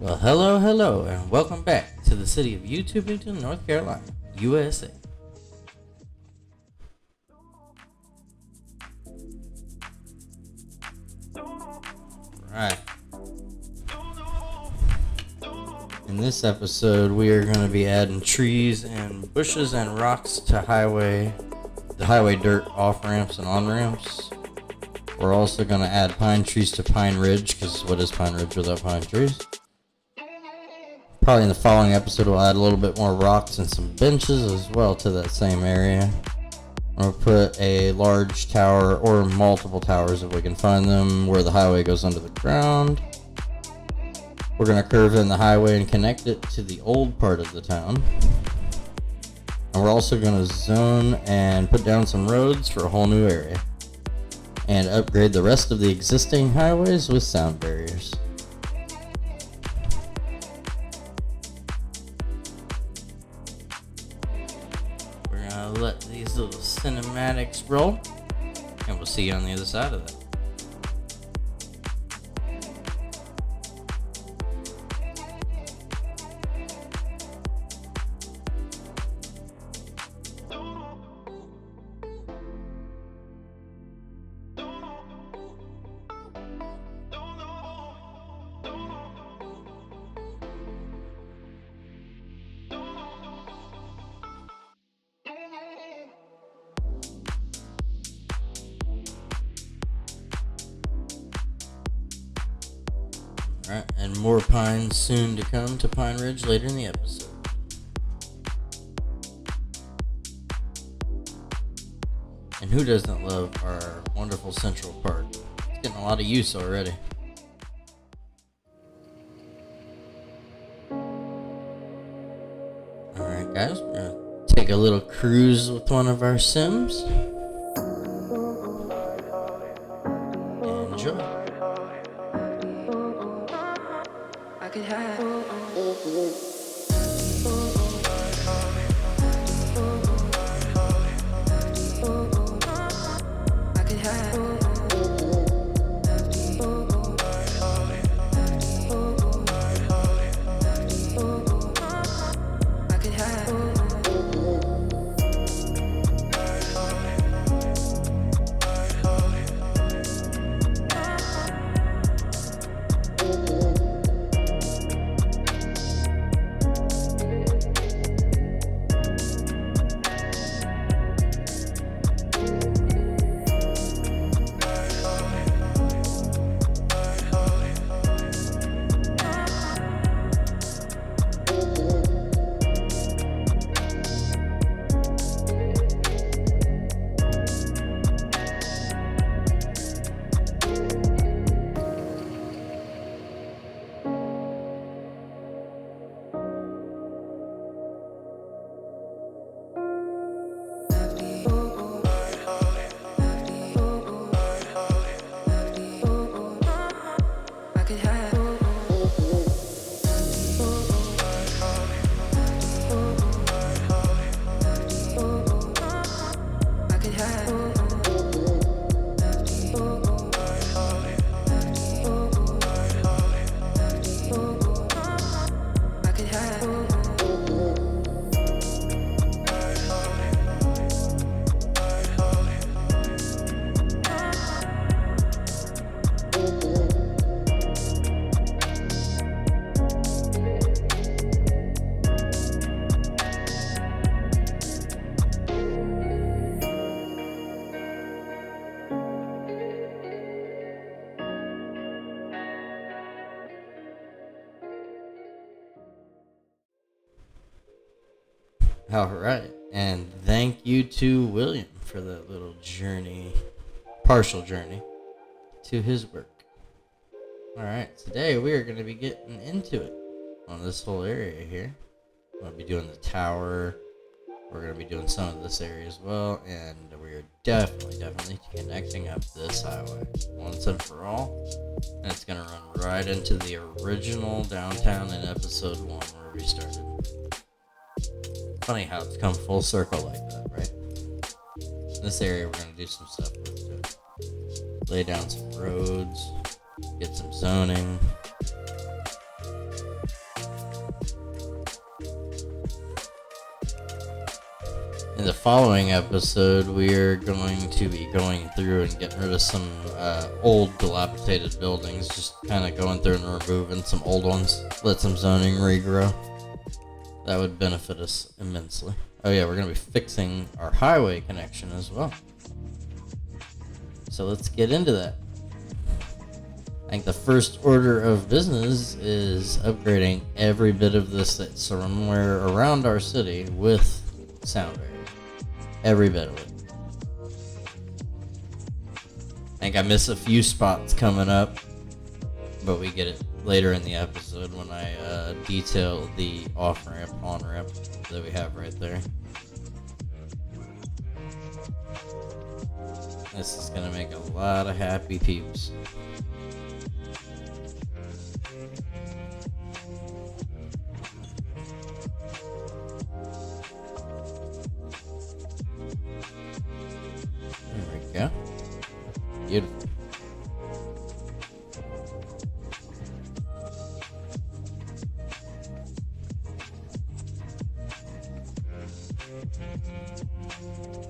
Well, hello, and welcome back to the city of YouTubington, North Carolina, USA. Right. In this episode, we are going to be adding trees and bushes and rocks to the highway dirt off-ramps and on-ramps. We're also going to add pine trees to Pine Ridge, because what is Pine Ridge without pine trees? Probably in the following episode, we'll add a little bit more rocks and some benches as well to that same area. We'll put a large tower or multiple towers if we can find them where the highway goes under the ground. We're going to curve in the highway and connect it to the old part of the town. And we're also going to zone and put down some roads for a whole new area. And upgrade the rest of the existing highways with sound barriers. We're going to let these little cinematics roll. And we'll see you on the other side of that. Alright, and more pines soon to come to Pine Ridge later in the episode. And who doesn't love our wonderful Central Park? It's getting a lot of use already. Alright guys, we're going to take a little cruise with one of our Sims. Enjoy. Could have. Alright, and thank you to William for that little partial journey to his work. Alright, today we are going to be getting into it on this whole area here. We're going to be doing the tower, we're going to be doing some of this area as well, and we are definitely connecting up this highway once and for all. And it's going to run right into the original downtown in episode 1 where we started. Funny how it's come full circle like that, right? In this area we're going to do some stuff with to lay down some roads, get some zoning, In the following episode, we're going to be going through and getting rid of some old dilapidated buildings. Just kind of going through and removing some old ones. Let some zoning regrow. That would benefit us immensely. Oh yeah, we're going to be fixing our highway connection as well. So let's get into that. I think the first order of business is upgrading every bit of this that's somewhere around our city with sound barrier. Every bit of it. I think I miss a few spots coming up, but we get it later in the episode when I detail the off-ramp, on-ramp that we have right there. This is going to make a lot of happy peeps. There we go. Beautiful.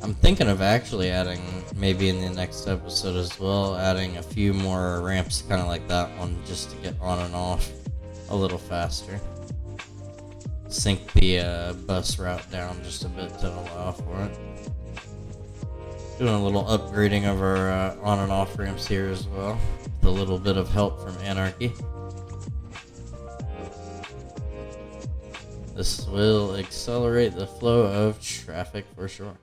I'm thinking of actually adding, maybe in the next episode as well, adding a few more ramps kind of like that one, just to get on and off a little faster. Sink the bus route down just a bit to allow for it. Doing a little upgrading of our on and off ramps here as well, with a little bit of help from Anarchy. This will accelerate the flow of traffic for sure.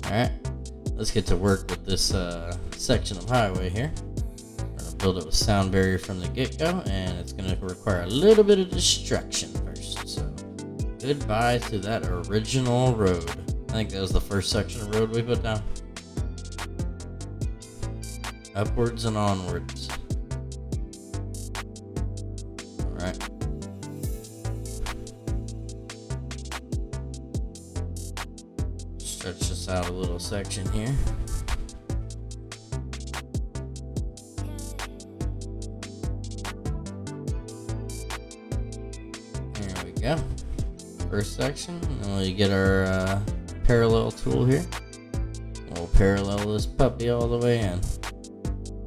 Alright, let's get to work with this section of highway here. We're going to build it with sound barrier from the get-go, and it's going to require a little bit of destruction first. So, goodbye to that original road. I think that was the first section of road we put down. Upwards and onwards. Alright. Stretch this out a little section here. There we go. First section, and then we get our parallel tool here. We'll parallel this puppy all the way in.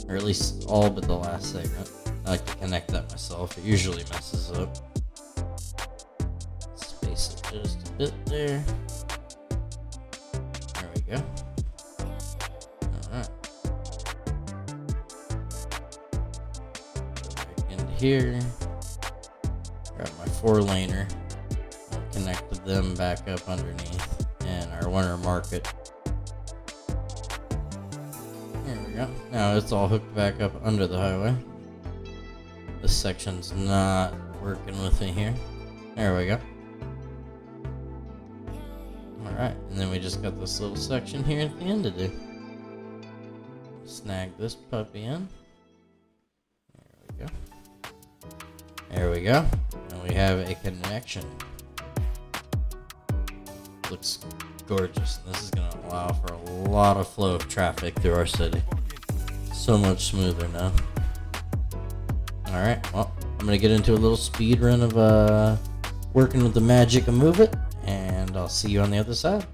Or at least all but the last segment. I like to connect that myself. It usually messes up. Space it just a bit there. There we go. Alright. Go back into here. Grab my 4-laner. Connect them back up underneath. And our winter market. There we go. Now it's all hooked back up under the highway. This section's not working with me here. There we go. Alright, and then we just got this little section here at the end to do. Snag this puppy in. There we go. There we go. And we have a connection. Looks gorgeous. This is going to allow for a lot of flow of traffic through our city. So much smoother now. Alright, well, I'm going to get into a little speed run of working with the magic of Move It, and I'll see you on the other side.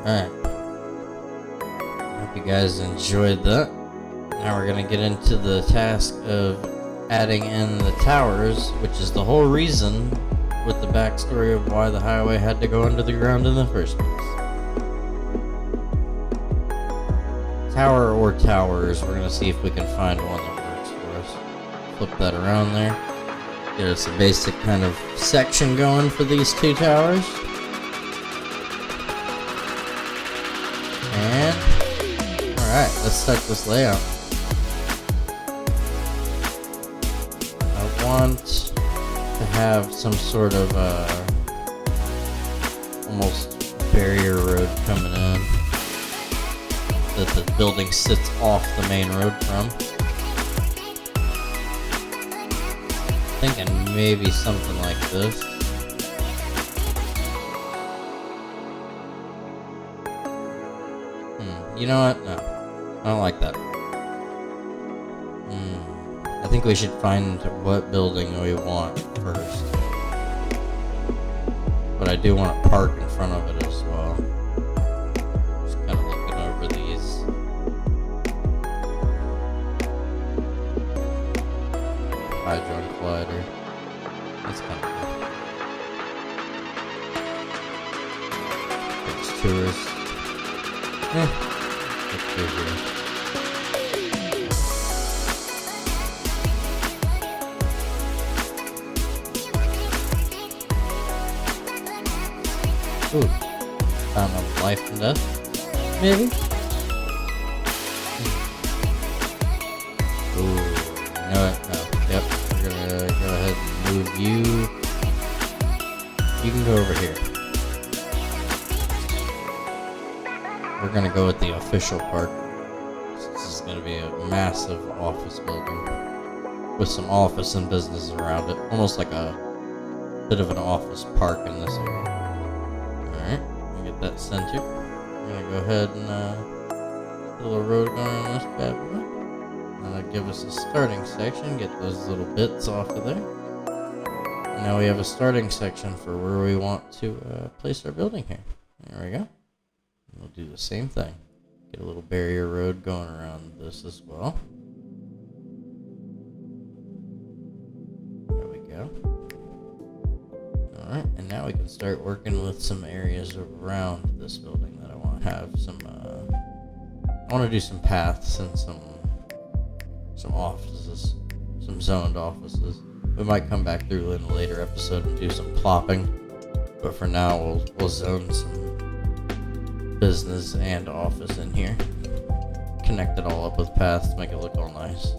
Alright. Hope you guys enjoyed that. Now we're gonna get into the task of adding in the towers, which is the whole reason with the backstory of why the highway had to go under the ground in the first place. Tower or towers, we're gonna see if we can find one that works for us. Flip that around there. Get us a basic kind of section going for these two towers. And alright, let's start this layout. I want to have some sort of almost barrier road coming in that the building sits off the main road from. Thinking maybe something like this. You know what? No. I don't like that. I think we should find what building we want first. But I do want to park in front of it as well. Just kind of looking over these. Hydron collider. That's kind of cool. It's tourist. Let's go here. Ooh, found a life and death, maybe? Ooh, you know what? No, yep, we're gonna go ahead and move you. You can go over here. We're gonna go with the official park. This is gonna be a massive office building with some office and businesses around it, almost like a bit of an office park in this area. Alright, get that centered. We're gonna go ahead and put a little road going on this bad boy. That'll give us a starting section, get those little bits off of there. And now we have a starting section for where we want to place our building here. There we go. We'll do the same thing. Get a little barrier road going around this as well. There we go. Alright, and now we can start working with some areas around this building that I want to have some, I want to do some paths and some offices, some zoned offices. We might come back through in a later episode and do some plopping, but for now we'll zone some business and office in here. Connect it all up with paths to make it look all nice.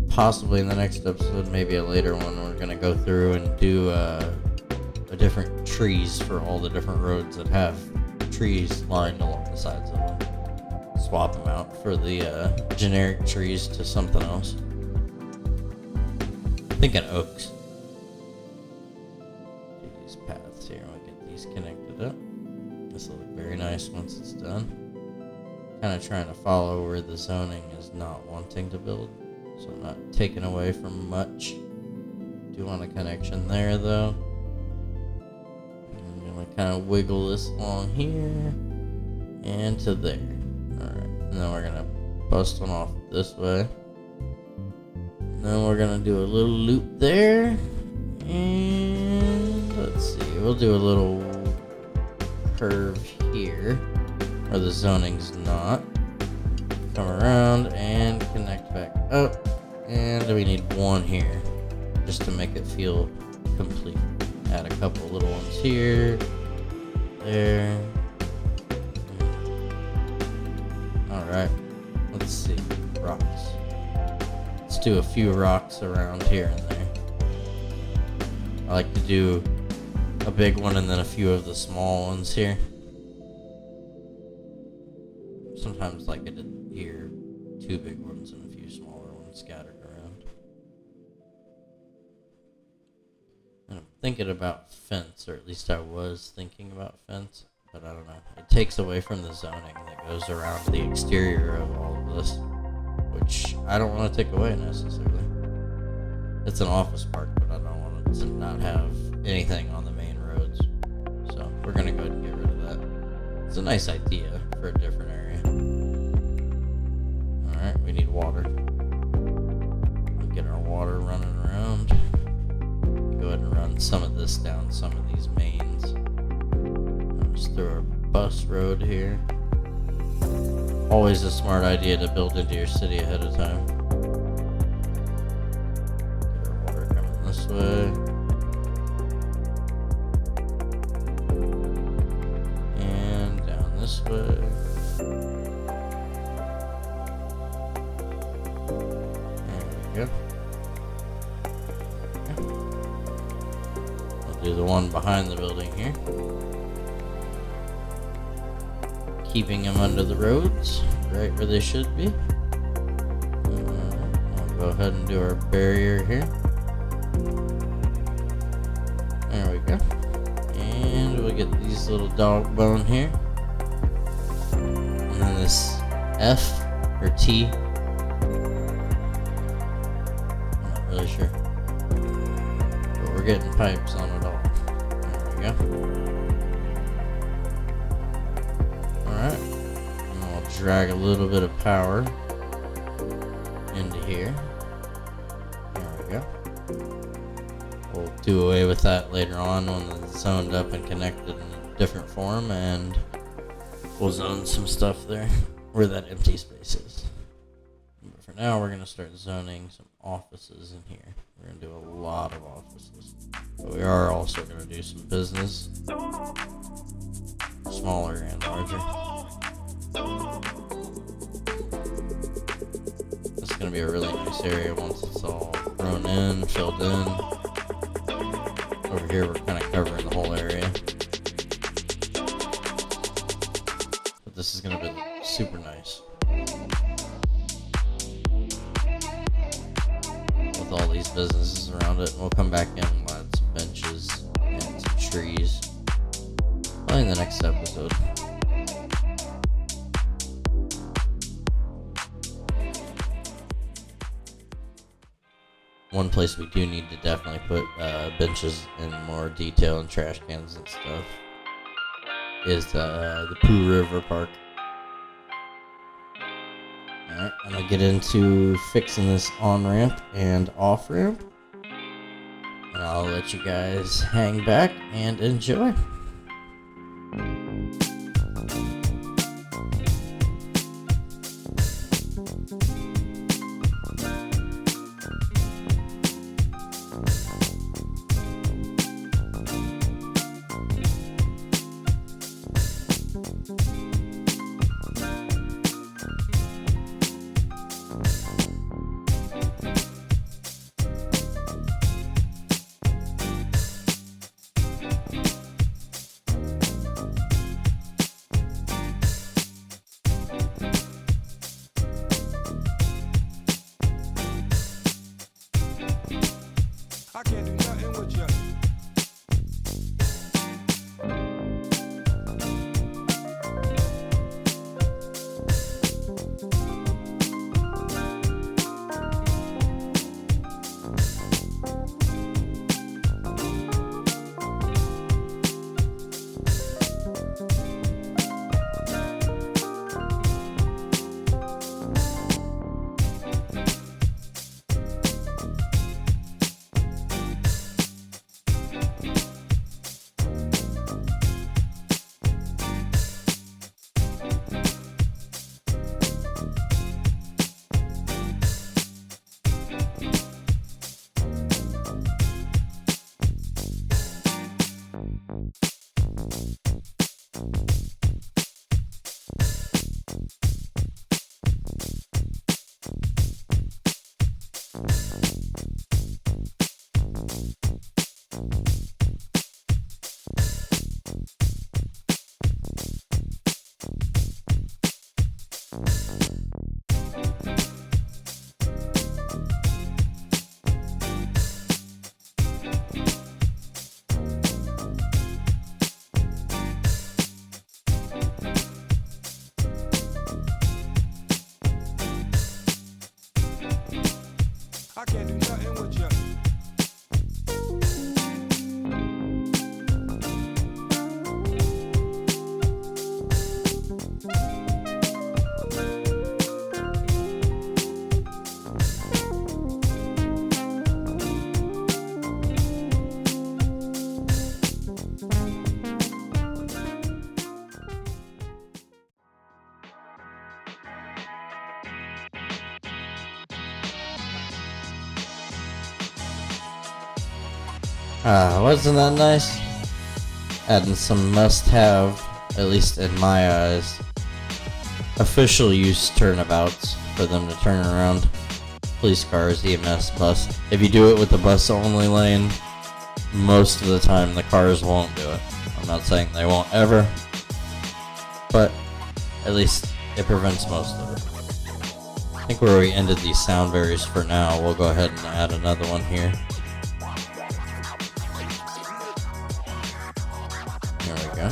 Possibly in the next episode, maybe a later one, we're gonna go through and do a different trees for all the different roads that have trees lined along the sides of them. Swap them out for the generic trees to something else. Thinking oaks. Do these paths here, we'll get these connected up. This will look very nice once it's done. Kind of trying to follow where the zoning is not wanting to build, so I'm not taking away from much. Do want a connection there though. I'm gonna kind of wiggle this along here and to there. Alright, and then we're gonna bust one off this way. And then we're gonna do a little loop there. And let's see, we'll do a little curve here where the zoning's not. Come around and connect back up. And we need one here just to make it feel complete. Add a couple little ones here, there. Alright, let's see. Rocks. Let's do a few rocks around here and there. I like to do a big one and then a few of the small ones here. Sometimes like I did here, 2 big ones and a few smaller ones scattered around. And I'm thinking about fence, or at least I was thinking about fence, but I don't know. It takes away from the zoning that goes around the exterior of all of this, which I don't want to take away necessarily. It's an office park, but I don't want it to not have anything on the main roads. we're gonna go ahead and get rid of that. It's a nice idea for a different area. Alright, we need water. We'll get our water running around. Go ahead and run some of this down some of these mains. Just through our bus road here. Always a smart idea to build into your city ahead of time. Get our water coming this way. And down this way. There we go. We'll do the one behind the building here. Keeping them under the roads, right where they should be. I'll go ahead and do our barrier here. There we go. And we'll get these little dog bone here. And then this F or T. I'm not really sure. But we're getting pipes on it all. There we go. Alright, and I'll drag a little bit of power into here. There we go. We'll do away with that later on when it's zoned up and connected in a different form, and we'll zone some stuff there where that empty space is. But for now, we're going to start zoning some offices in here. We're going to do a lot of offices. But we are also going to do some business. Smaller and larger. It's going to be a really nice area once it's all grown in, filled in. Over here we're kind of covering the whole area. But this is going to be super nice. With all these businesses around it. And we'll come back in and add some benches and some trees. Probably in the next episode. One place we do need to definitely put benches in more detail and trash cans and stuff is the Pooh River Park. Alright, I'm going to get into fixing this on-ramp and off-ramp. And I'll let you guys hang back and enjoy. I can't do nothing with you. I can't do nothing with you. Wasn't that nice? Adding some must-have, at least in my eyes, official use turnabouts for them to turn around. Police cars, EMS, bus. If you do it with the bus-only lane, most of the time the cars won't do it. I'm not saying they won't ever, but at least it prevents most of it. I think where we ended these sound barriers for now, we'll go ahead and add another one here. There we go.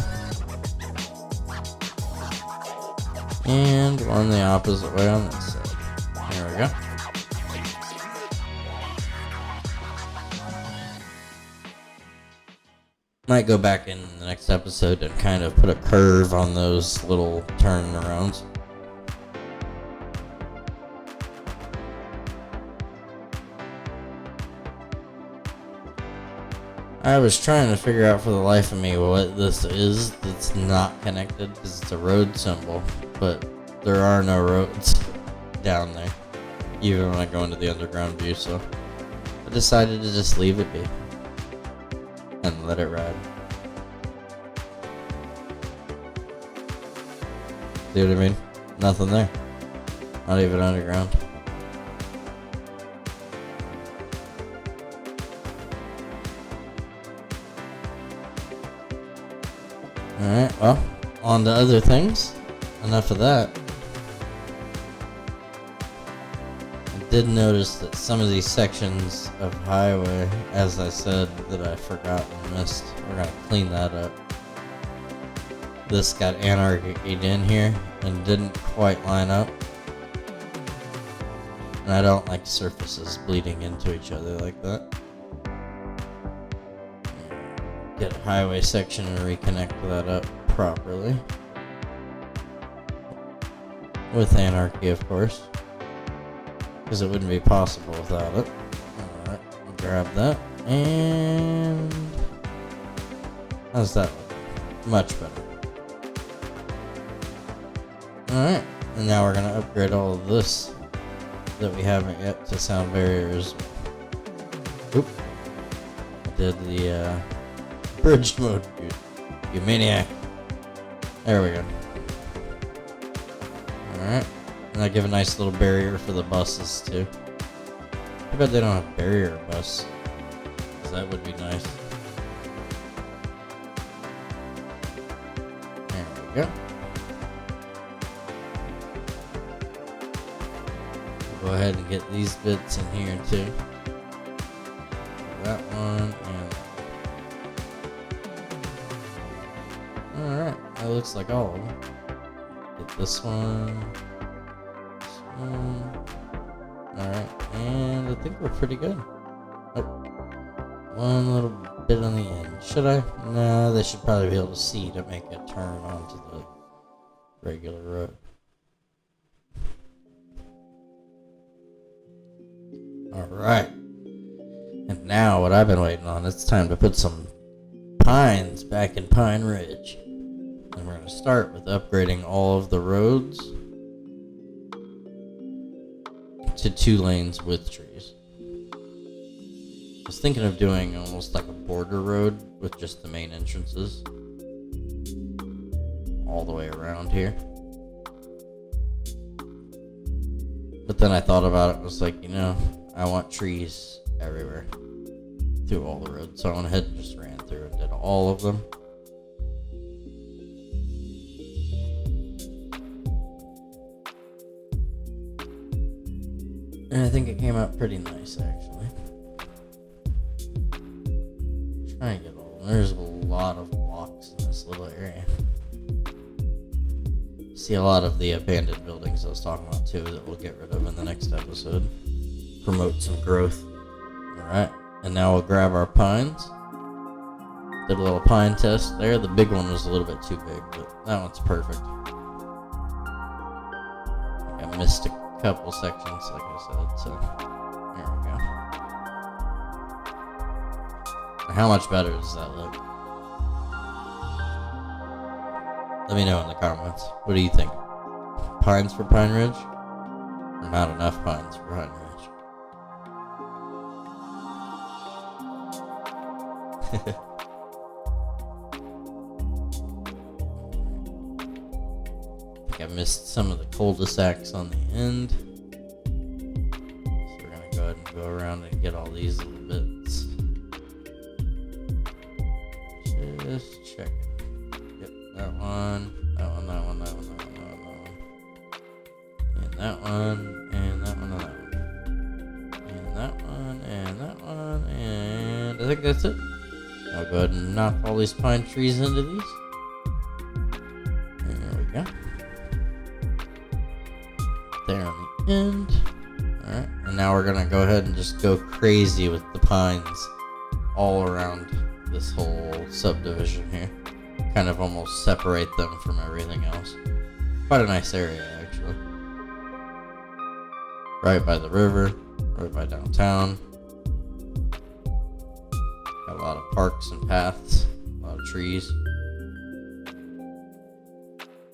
And one the opposite way on this side. There we go. Might go back in the next episode and kind of put a curve on those little turnarounds. I was trying to figure out for the life of me what this is that's not connected, because it's a road symbol, but there are no roads down there, even when I go into the underground view, so I decided to just leave it be and let it ride. See what I mean? Nothing there. Not even underground. Alright, well, on to other things. Enough of that. I did notice that some of these sections of highway, as I said, that I forgot and missed, we're gonna clean that up. This got anarchied in here and didn't quite line up. And I don't like surfaces bleeding into each other like that. Get a highway section and reconnect that up properly. With anarchy, of course. Because it wouldn't be possible without it. Alright, grab that. And how's that look? Much better. Alright, and now we're going to upgrade all of this that we haven't yet to sound barriers. Oop. I did the bridge mode, you maniac. There we go. Alright, and I give a nice little barrier for the buses too. I bet they don't have barrier bus, because that would be nice. There we go. Go ahead and get these bits in here too. That one and alright, that looks like all of them. Get this one. This one. Alright, and I think we're pretty good. Oh, one little bit on the end. Should I? No, they should probably be able to see to make a turn onto the regular road. Alright. And now what I've been waiting on, it's time to put some pines back in Pine Ridge. And we're going to start with upgrading all of the roads to 2 lanes with trees. I was thinking of doing almost like a border road with just the main entrances all the way around here. But then I thought about it and was like, you know, I want trees everywhere through all the roads. So I went ahead and just ran through and did all of them. And I think it came out pretty nice, actually. Try and get all of them. There's a lot of blocks in this little area. See a lot of the abandoned buildings I was talking about too that we'll get rid of in the next episode. Promote some growth. Alright, and now we'll grab our pines. Did a little pine test there. The big one was a little bit too big, but that one's perfect. I missed a couple sections, like I said, so there we go. How much better does that look? Let me know in the comments. What do you think? Pines for Pine Ridge? Or not enough pines for Pine Ridge? I think I missed some of the cul-de-sacs on the end. So we're gonna go ahead and go around and get all these little bits. Just checking. Yep, that one. That one, that one, that one, that one, that one. And that one, and that one, and that one. And that one, and that one, and I think that's it. I'll go ahead and knock all these pine trees into these. And there we go. There on the end. Alright, and now we're gonna go ahead and just go crazy with the pines all around this whole subdivision here. Kind of almost separate them from everything else. Quite a nice area, actually. Right by the river, right by downtown. Got a lot of parks and paths, a lot of trees.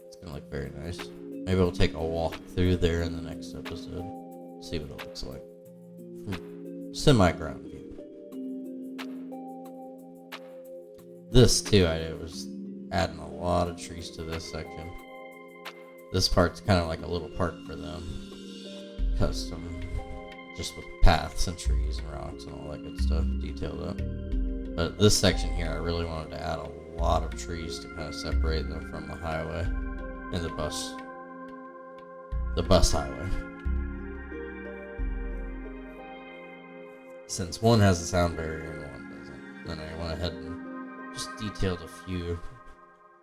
It's gonna look very nice. Maybe we'll take a walk through there in the next episode. See what it looks like. From semi-ground view. This too, I was adding a lot of trees to this section. This part's kind of like a little park for them. Custom. Just with paths and trees and rocks and all that good stuff detailed up. But this section here, I really wanted to add a lot of trees to kind of separate them from the highway and the bus highway. Since one has a sound barrier and one doesn't, then I went ahead and just detailed a few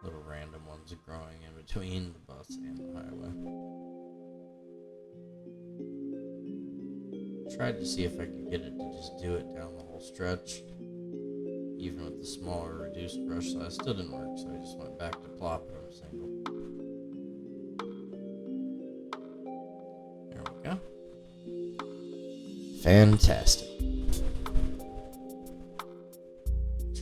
little random ones growing in between the bus and the highway. Tried to see if I could get it to just do it down the whole stretch, even with the smaller reduced brush size. Still didn't work, so I just went back to plopping them single. There we go. Fantastic.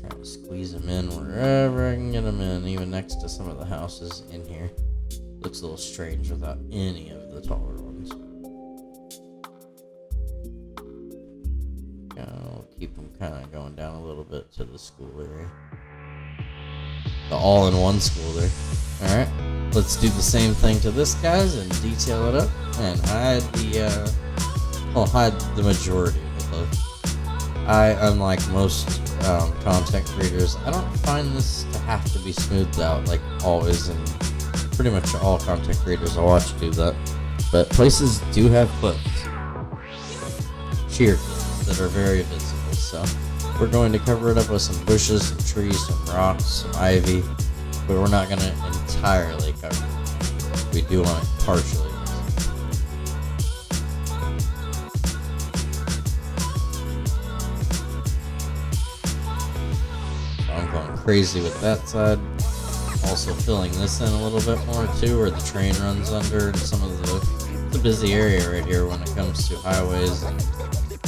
Trying to squeeze them in wherever I can get them in, even next to some of the houses in here. Looks a little strange without any of the taller ones. I'll keep them kind of going down a little bit to the school area. The all-in-one school there. Alright, let's do the same thing to this guys and detail it up and hide the majority of it. Unlike most content creators, I don't find this to have to be smoothed out like always, and pretty much all content creators I watch do that. But places do have clips. Sheer clips that are very visible, so we're going to cover it up with some bushes, some trees, some rocks, some ivy, but we're not going to entirely cover it. We do want it partially visible. So I'm going crazy with that side, also filling this in a little bit more too, where the train runs under and some of the busy area right here when it comes to highways and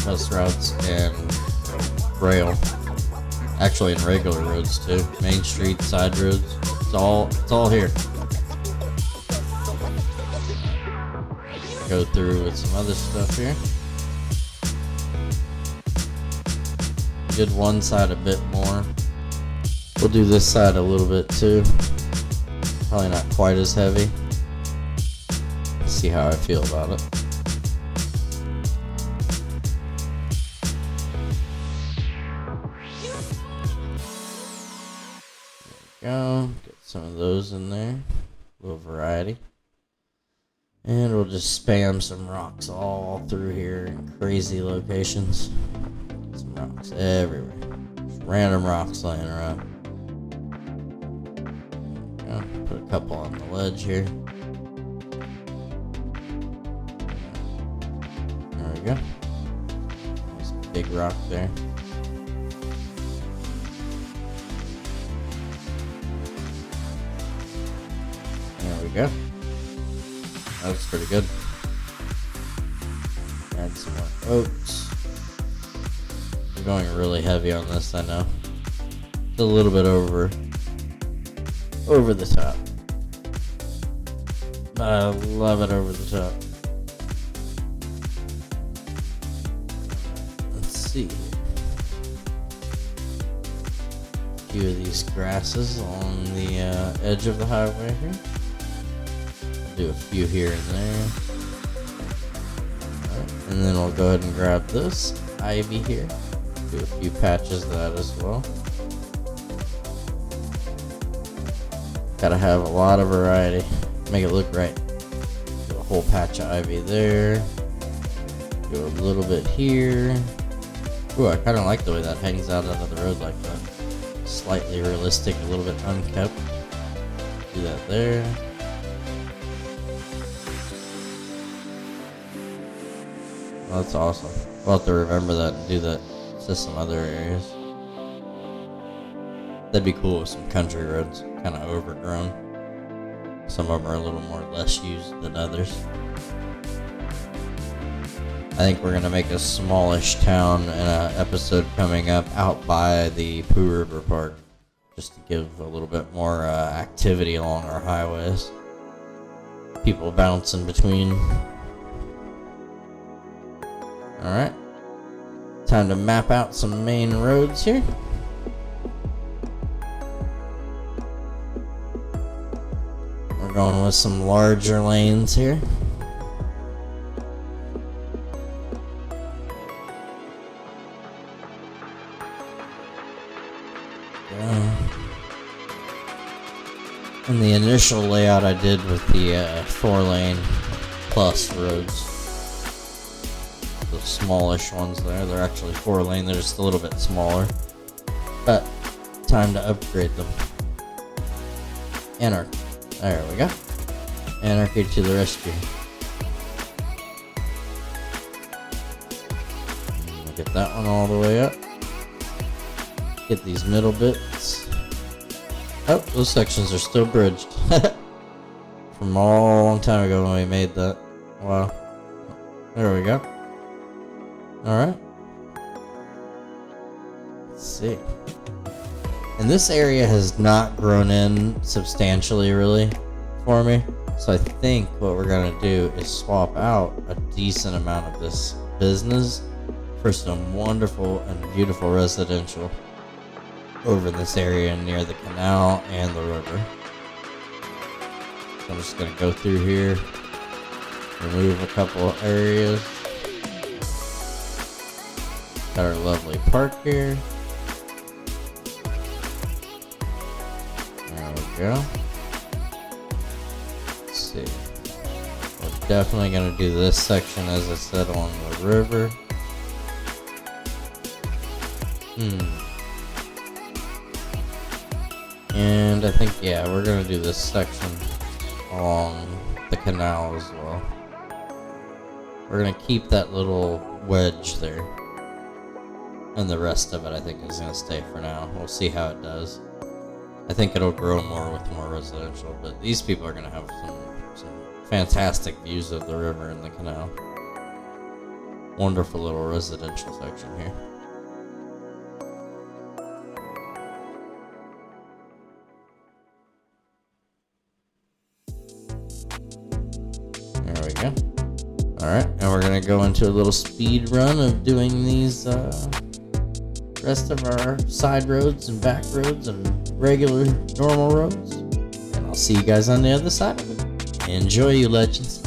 bus routes and rail. Actually, in regular roads too. Main street, side roads. It's all here. Go through with some other stuff here. Did one side a bit more. We'll do this side a little bit too. Probably not quite as heavy. See how I feel about it. Go, get some of those in there, a little variety, and we'll just spam some rocks all through here in crazy locations. Get some rocks everywhere, just random rocks laying around. Go, put a couple on the ledge here. There we go. Nice big rock there. There we go. That looks pretty good. Add some more oats. We're going really heavy on this, I know. It's a little bit over the top. But I love it over the top. Let's see. few of these grasses along the edge of the highway here. Do a few here and there. Alright, and then we'll go ahead and grab this ivy here. Do a few patches of that as well. Gotta have a lot of variety. Make it look right. Do a whole patch of ivy there. Do a little bit here. Ooh, I kind of like the way that hangs out onto the road like that. Slightly realistic, a little bit unkept. Do that there. Oh, that's awesome. We'll have to remember that and do that to some other areas. That'd be cool with some country roads, kind of overgrown. Some of them are a little more less used than others. I think we're gonna make a smallish town in an episode coming up out by the Pooh River Park, just to give a little bit more activity along our highways. People bouncing between. Alright, time to map out some main roads here. We're going with some larger lanes here. And the initial layout I did with the 4-lane plus roads, the smallish ones there, they're actually 4-lane, they're just a little bit smaller, but time to upgrade them. Anarchy, there we go. Anarchy to the rescue. Get that one all the way up. Get these middle bits. Oh, those sections are still bridged. From a long time ago when we made that. Wow. There we go. Alright. Let's see. And this area has not grown in substantially really for me. So I think what we're going to do is swap out a decent amount of this business for some wonderful and beautiful residential over in this area near the canal and the river. So I'm just going to go through here, remove a couple of areas. Got our lovely park here. There we go. Let's see. We're definitely going to do this section, as I said, along the river. And I think, yeah, we're going to do this section along the canal as well. We're going to keep that little wedge there. And the rest of it, I think, is going to stay for now. We'll see how it does. I think it'll grow more with more residential, but these people are going to have some fantastic views of the river and the canal. Wonderful little residential section here. There we go. Alright, and we're going to go into a little speed run of doing these rest of our side roads and back roads and regular normal roads. And I'll see you guys on the other side of it. Enjoy, you legends.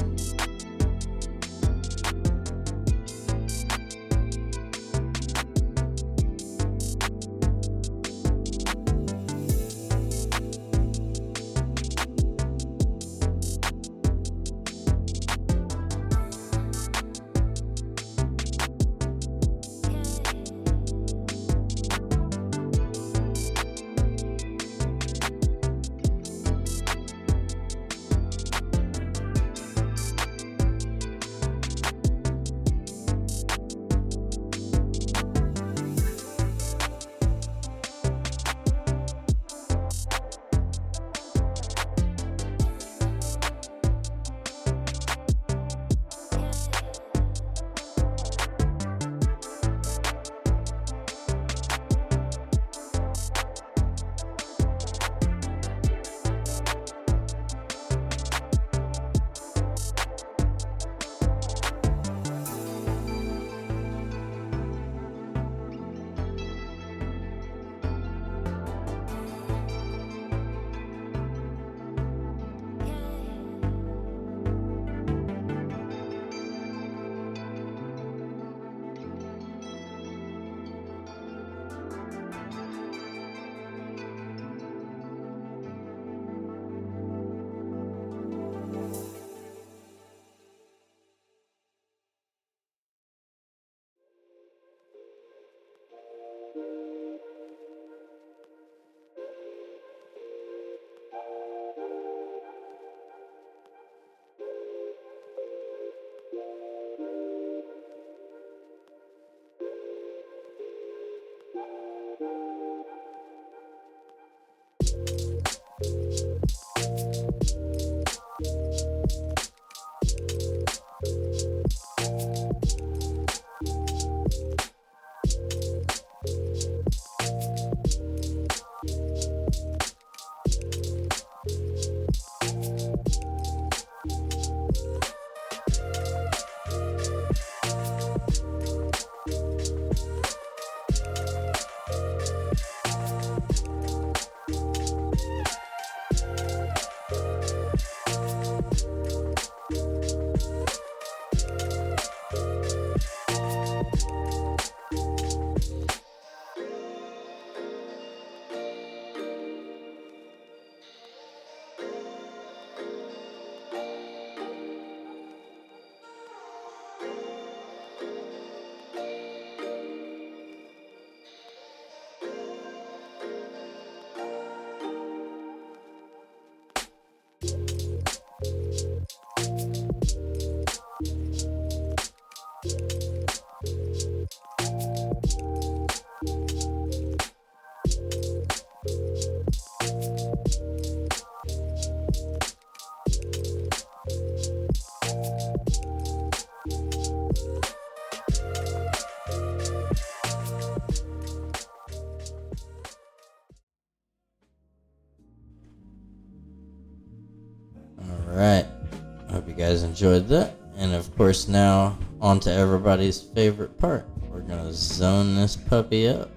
guys enjoyed that. And of course, now on to everybody's favorite part. We're gonna zone this puppy up.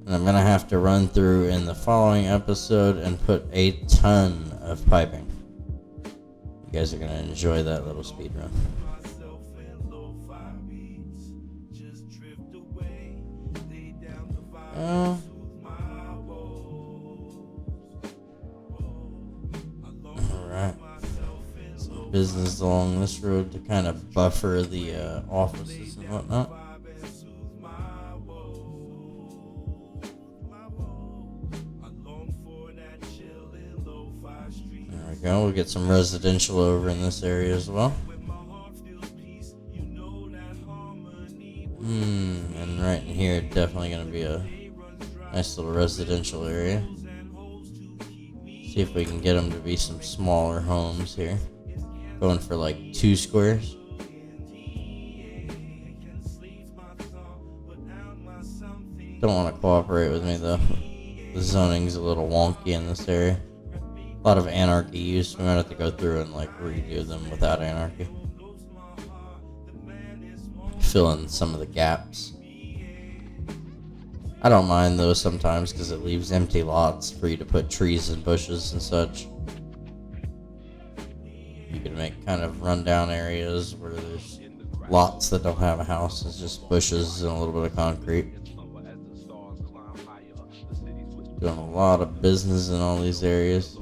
And I'm gonna have to run through in the following episode and put a ton of piping. You guys are gonna enjoy that little speed run. Alright. Some business along this road to kind of buffer the offices and whatnot. There we go. We'll get some residential over in this area as well. And right in here, definitely going to be a nice little residential area. See if we can get them to be some smaller homes here. Going for like 2 squares. Don't want to cooperate with me though. The zoning's a little wonky in this area. A lot of anarchy use. We might have to go through and like redo them without anarchy. Fill in some of the gaps. I don't mind those sometimes because it leaves empty lots for you to put trees and bushes and such. You can make kind of rundown areas where there's lots that don't have a house. It's just bushes and a little bit of concrete. Doing a lot of business in all these areas.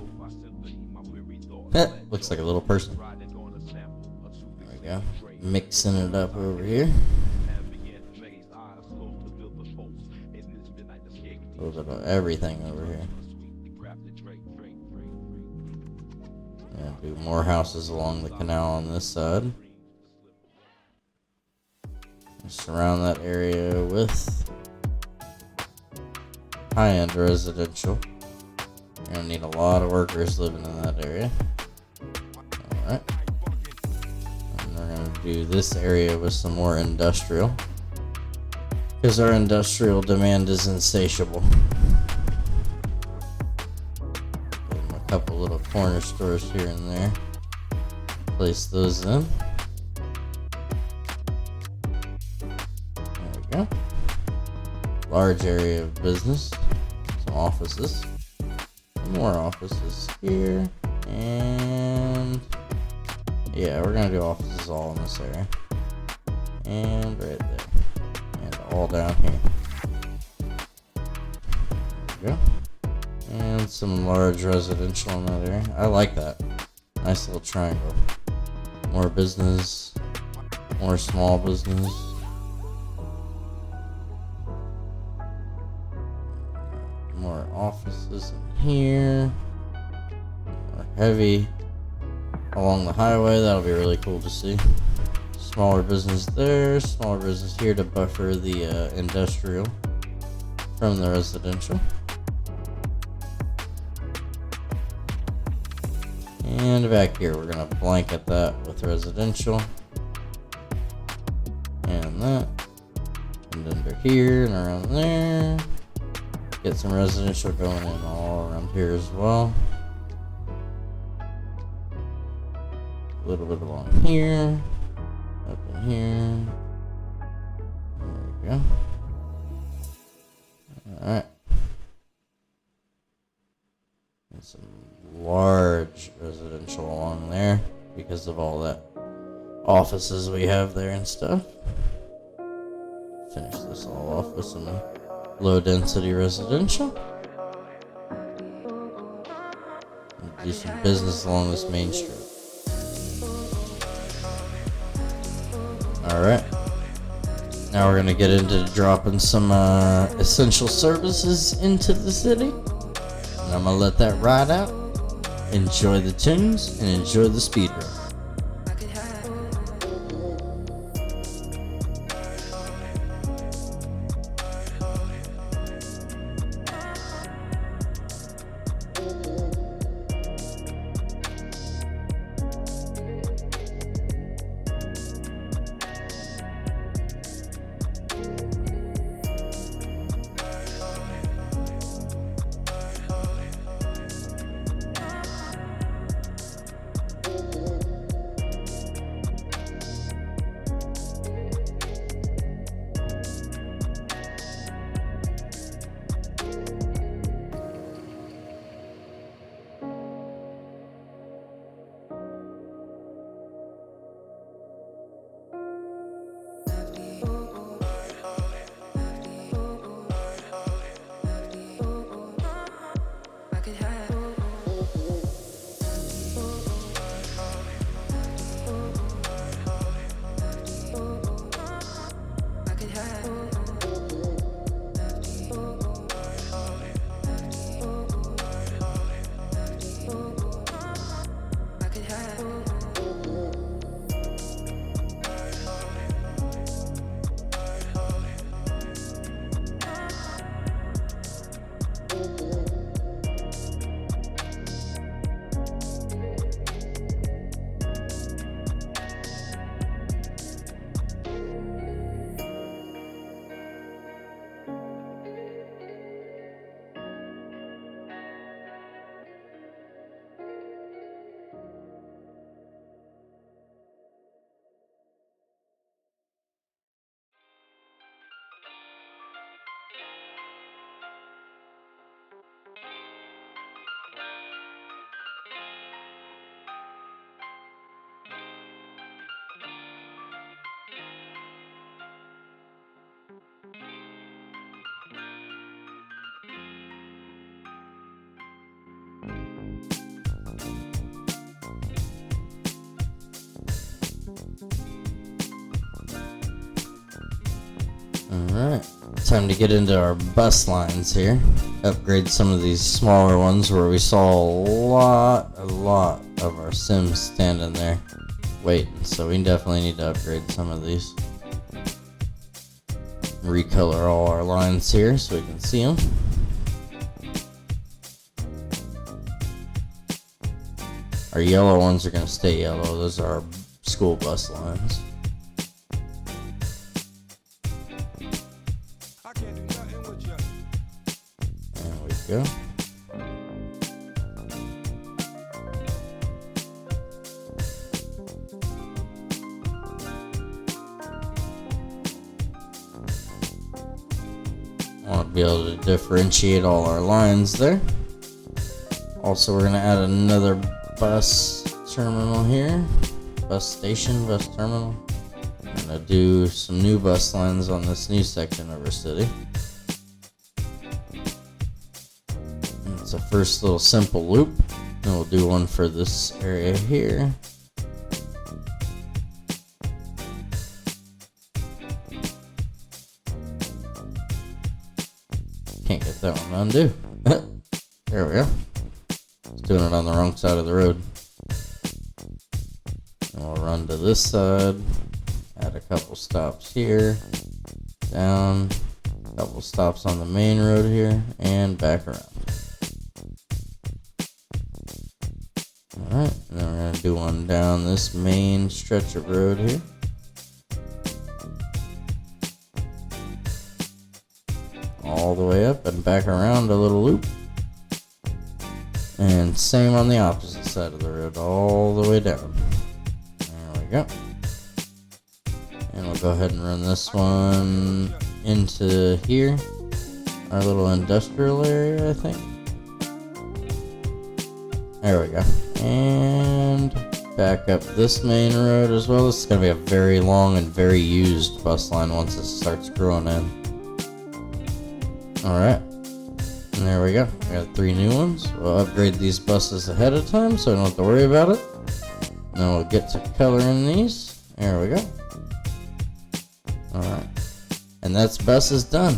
Looks like a little person. There we go. Mixing it up over here. A little bit of everything over here. Yeah, do more houses along the canal on this side. Surround that area with high-end residential. You're gonna need a lot of workers living in that area. Alright. And we're gonna do this area with some more industrial. Because our industrial demand is insatiable. Give them a couple little corner stores here and there. Place those in. There we go. Large area of business. Some offices. More offices here. And yeah, we're gonna do offices all in this area. And right there. And all down here. There we go. And some large residential in that area. I like that. Nice little triangle. More business. More small business. More offices in here. More heavy along the highway. That'll be really cool to see. Smaller business there. Smaller business here to buffer the industrial from the residential. And back here, we're going to blanket that with residential. And that. And under here and around there. Get some residential going in all around here as well. A little bit along here. Up in here. There we go. Alright. And some large residential along there because of all that offices we have there and stuff. Finish this all off with some low density residential. And do some business along this main street. Alright. Now we're gonna get into dropping some essential services into the city. And I'm gonna let that ride out. Enjoy the tunes and enjoy the speed run. Alright, time to get into our bus lines here. Upgrade some of these smaller ones where we saw a lot of our Sims standing there waiting. So we definitely need to upgrade some of these. Recolor all our lines here so we can see them. Our yellow ones are going to stay yellow. Those are our school bus lines. I can't do nothing with you. There we go. I want to be able to differentiate all our lines there. Also, we're going to add another bus terminal here. Bus station, bus terminal. I'm going to do some new bus lines on this new section of our city. And it's a first little simple loop. And we'll do one for this area here. Can't get that one to undo. There we go. It's doing it on the wrong side of the road. And we'll run to this side. Add a couple stops here. Down. A couple stops on the main road here. And back around. Alright. And then we're going to do one down this main stretch of road here. All the way up and back around a little loop. And same on the opposite side of the road, all the way down. There we go. And we'll go ahead and run this one into here. Our little industrial area, I think. There we go. And back up this main road as well. This is going to be a very long and very used bus line once it starts growing in. Alright, and there we go. We got 3 new ones. We'll upgrade these buses ahead of time so we don't have to worry about it. And then we'll get to coloring these. There we go. Alright, and that's buses done.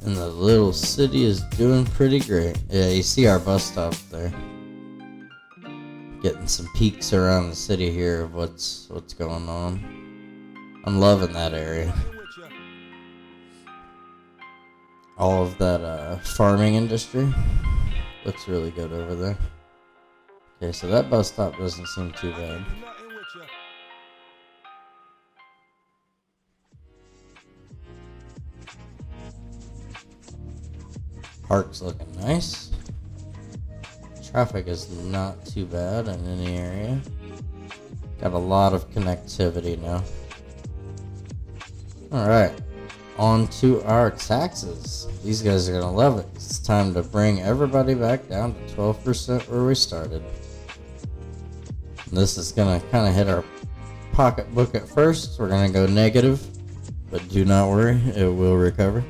And the little city is doing pretty great. Yeah, you see our bus stop there. Getting some peeks around the city here of what's going on. I'm loving that area. All of that farming industry looks really good over there. Okay, so that bus stop doesn't seem too bad. Park's looking nice. Traffic is not too bad in any area. Got a lot of connectivity now. Alright, on to our taxes. These guys are gonna love it. It's time to bring everybody back down to 12% where we started. And this is gonna kind of hit our pocketbook at first. We're gonna go negative, but do not worry, it will recover.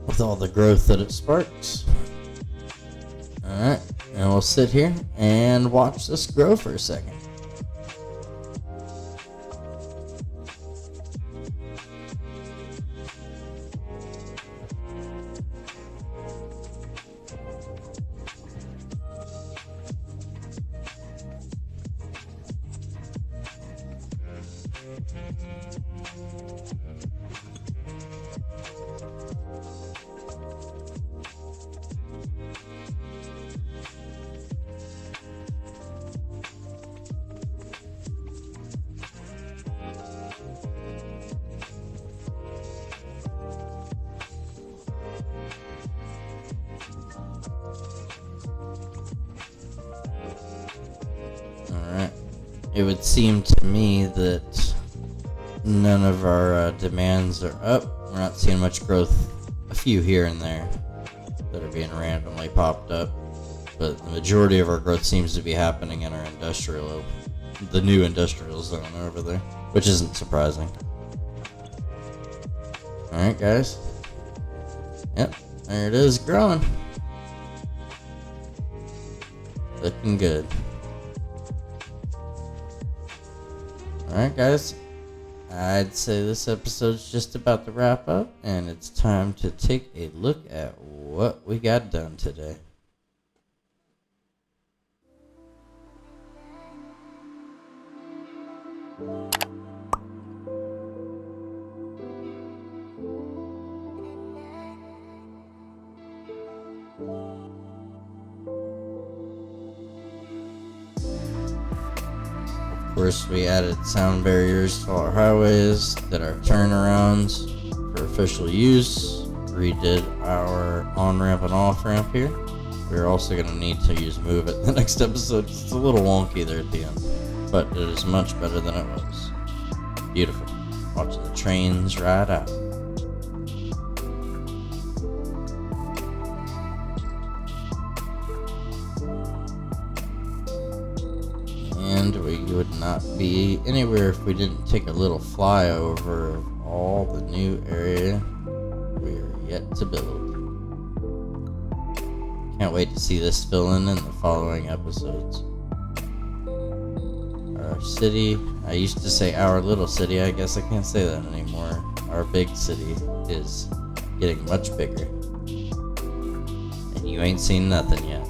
With all the growth that it sparks. Alright, and we'll sit here and watch this grow for a second. Alright. It would seem to me that none of our demands are up. We're not seeing much growth. A few here and there that are being randomly popped up. But the majority of our growth seems to be happening in our industrial, the new industrial zone over there, which isn't surprising. Alright guys, Yep, there it is, growing. Looking good. Alright, guys. I'd say this episode's just about to wrap up, and it's time to take a look at what we got done today. Of course, we added sound barriers to our highways, did our turnarounds for official use, redid our on-ramp and off-ramp here. We're also going to need to use Move at the next episode because it's a little wonky there at the end, but it is much better than it was. Beautiful. Watching the trains ride out. And we would not be anywhere if we didn't take a little flyover of all the new area we are yet to build. Can't wait to see this fill in the following episodes. Our city, I used to say our little city, I guess I can't say that anymore. Our big city is getting much bigger. And you ain't seen nothing yet.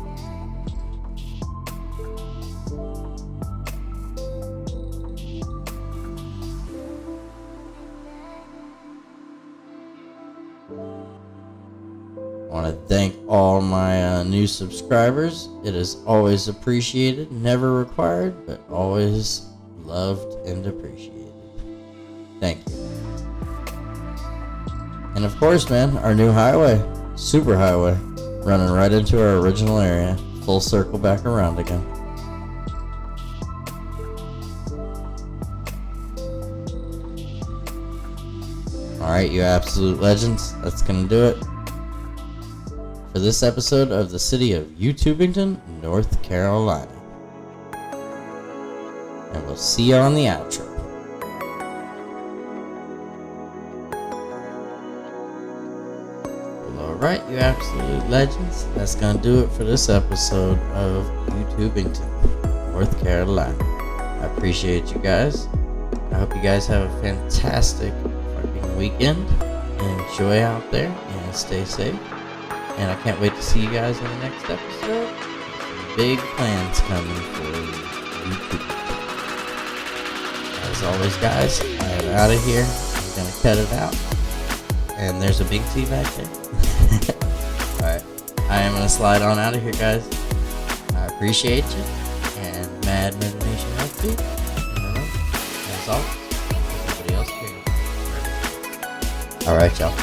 I want to thank all my new subscribers. It is always appreciated, never required, but always loved and appreciated. Thank you. And of course, man, our new highway, super highway, running right into our original area, full circle back around again. Alright, you absolute legends, that's gonna do it for this episode of the city of YouTubington, North Carolina. And we'll see you on the outro. Well, alright, you absolute legends. That's going to do it for this episode of YouTubington, North Carolina. I appreciate you guys. I hope you guys have a fantastic fucking weekend. Enjoy out there and stay safe. And I can't wait to see you guys in the next episode. Some big plans coming for YouTube. As always, guys, I am out of here. I'm going to cut it out. And there's a big T back there. Alright, I am going to slide on out of here, guys. I appreciate you. And Mad Meditation helps you. As always, everybody else here. Alright, y'all.